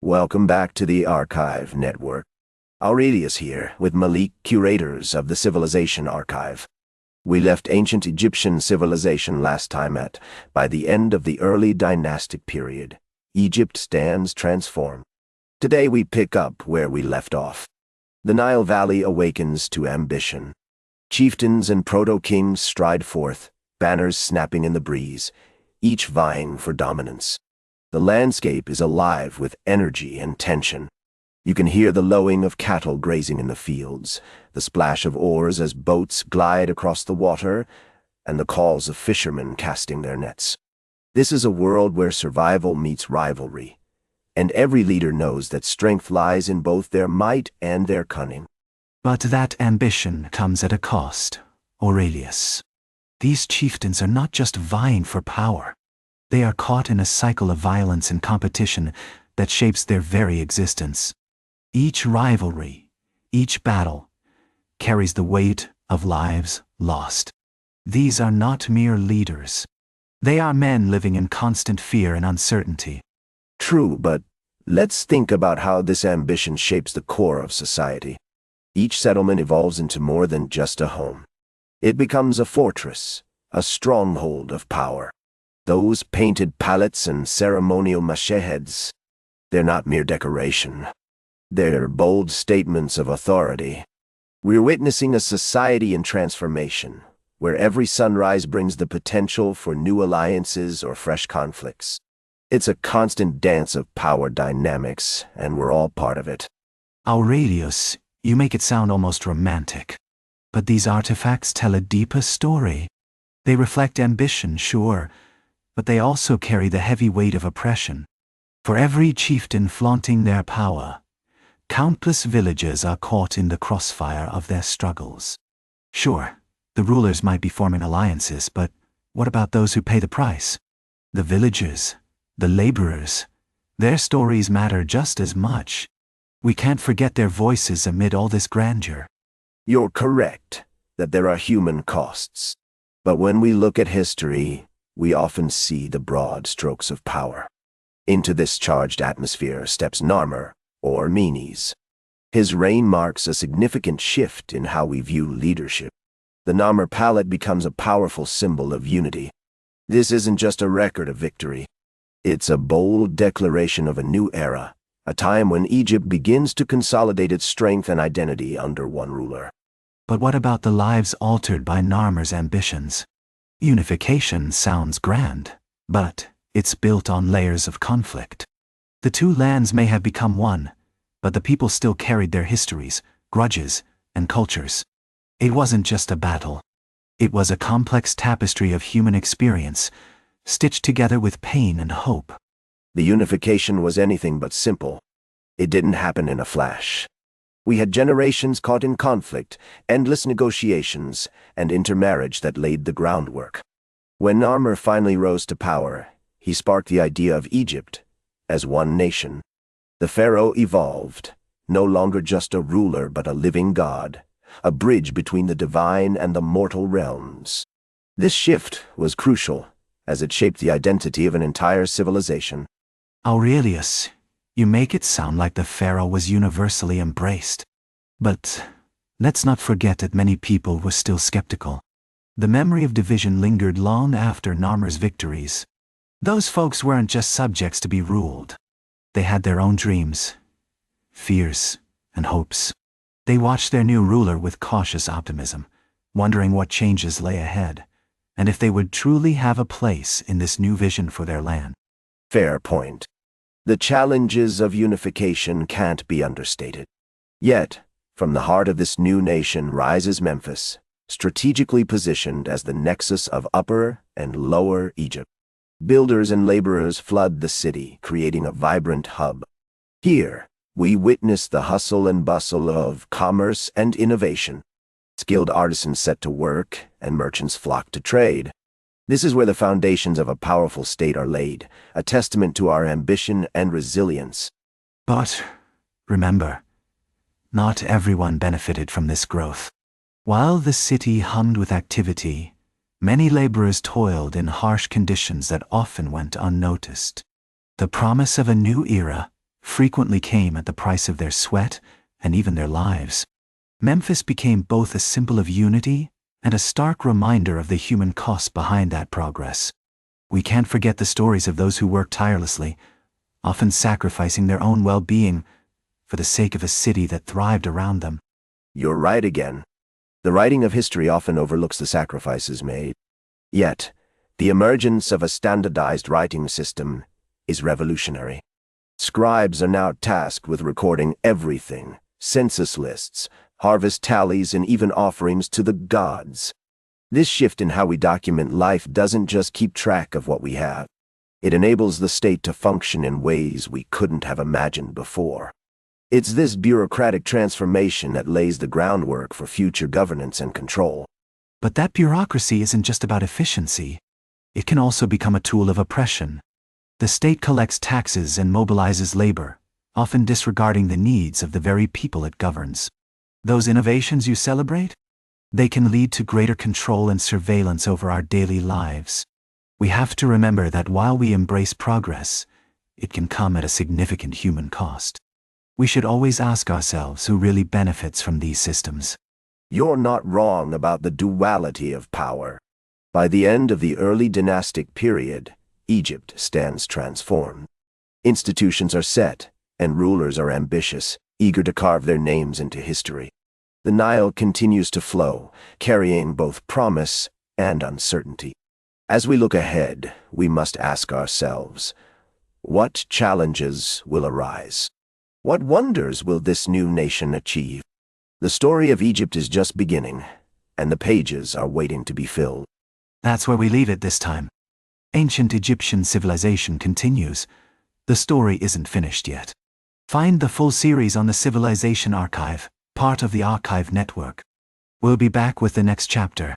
Welcome back to the Archive Network. Aurelius here with Malik, curators of the Civilization Archive. We left ancient Egyptian civilization last time by the end of the early dynastic period. Egypt stands transformed. Today we pick up where we left off. The Nile Valley awakens to ambition. Chieftains and proto-kings stride forth, banners snapping in the breeze, each vying for dominance. The landscape is alive with energy and tension. You can hear the lowing of cattle grazing in the fields, the splash of oars as boats glide across the water, and the calls of fishermen casting their nets. This is a world where survival meets rivalry, and every leader knows that strength lies in both their might and their cunning. But that ambition comes at a cost, Aurelius. These chieftains are not just vying for power. They are caught in a cycle of violence and competition that shapes their very existence. Each rivalry, each battle, carries the weight of lives lost. These are not mere leaders. They are men living in constant fear and uncertainty. True, but let's think about how this ambition shapes the core of society. Each settlement evolves into more than just a home. It becomes a fortress, a stronghold of power. Those painted palettes and ceremonial mashaheds, they're not mere decoration. They're bold statements of authority. We're witnessing a society in transformation, where every sunrise brings the potential for new alliances or fresh conflicts. It's a constant dance of power dynamics, and we're all part of it. Aurelius, you make it sound almost romantic. But these artifacts tell a deeper story. They reflect ambition, sure, but they also carry the heavy weight of oppression. For every chieftain flaunting their power, countless villagers are caught in the crossfire of their struggles. Sure, the rulers might be forming alliances, but what about those who pay the price? The villagers, the laborers, their stories matter just as much. We can't forget their voices amid all this grandeur. You're correct that there are human costs. But when we look at history, we often see the broad strokes of power. Into this charged atmosphere steps Narmer, or Menes. His reign marks a significant shift in how we view leadership. The Narmer palette becomes a powerful symbol of unity. This isn't just a record of victory. It's a bold declaration of a new era, a time when Egypt begins to consolidate its strength and identity under one ruler. But what about the lives altered by Narmer's ambitions? Unification sounds grand, but it's built on layers of conflict. The two lands may have become one, but the people still carried their histories, grudges, and cultures. It wasn't just a battle. It was a complex tapestry of human experience, stitched together with pain and hope. The unification was anything but simple. It didn't happen in a flash. We had generations caught in conflict, endless negotiations, and intermarriage that laid the groundwork. When Narmer finally rose to power, he sparked the idea of Egypt as one nation. The pharaoh evolved, no longer just a ruler but a living god, a bridge between the divine and the mortal realms. This shift was crucial, as it shaped the identity of an entire civilization. Aurelius, you make it sound like the pharaoh was universally embraced. But let's not forget that many people were still skeptical. The memory of division lingered long after Narmer's victories. Those folks weren't just subjects to be ruled. They had their own dreams, fears, and hopes. They watched their new ruler with cautious optimism, wondering what changes lay ahead, and if they would truly have a place in this new vision for their land. Fair point. The challenges of unification can't be understated. Yet, from the heart of this new nation rises Memphis, strategically positioned as the nexus of Upper and Lower Egypt. Builders and laborers flood the city, creating a vibrant hub. Here, we witness the hustle and bustle of commerce and innovation. Skilled artisans set to work, and merchants flock to trade. This is where the foundations of a powerful state are laid, a testament to our ambition and resilience. But remember, not everyone benefited from this growth. While the city hummed with activity, many laborers toiled in harsh conditions that often went unnoticed. The promise of a new era, frequently came at the price of their sweat and even their lives. Memphis became both a symbol of unity and a stark reminder of the human cost behind that progress. We can't forget the stories of those who worked tirelessly, often sacrificing their own well-being for the sake of a city that thrived around them. You're right again. The writing of history often overlooks the sacrifices made. Yet, the emergence of a standardized writing system is revolutionary. Scribes are now tasked with recording everything: census lists, harvest tallies, and even offerings to the gods. This shift in how we document life doesn't just keep track of what we have. It enables the state to function in ways we couldn't have imagined before. It's this bureaucratic transformation that lays the groundwork for future governance and control. But that bureaucracy isn't just about efficiency. It can also become a tool of oppression. The state collects taxes and mobilizes labor, often disregarding the needs of the very people it governs. Those innovations you celebrate? They can lead to greater control and surveillance over our daily lives. We have to remember that while we embrace progress, it can come at a significant human cost. We should always ask ourselves who really benefits from these systems. You're not wrong about the duality of power. By the end of the early dynastic period, Egypt stands transformed. Institutions are set, and rulers are ambitious, eager to carve their names into history. The Nile continues to flow, carrying both promise and uncertainty. As we look ahead, we must ask ourselves, what challenges will arise? What wonders will this new nation achieve? The story of Egypt is just beginning, and the pages are waiting to be filled. That's where we leave it this time. Ancient Egyptian civilization continues. The story isn't finished yet. Find the full series on the Civilization Archive, part of the Archive Network. We'll be back with the next chapter.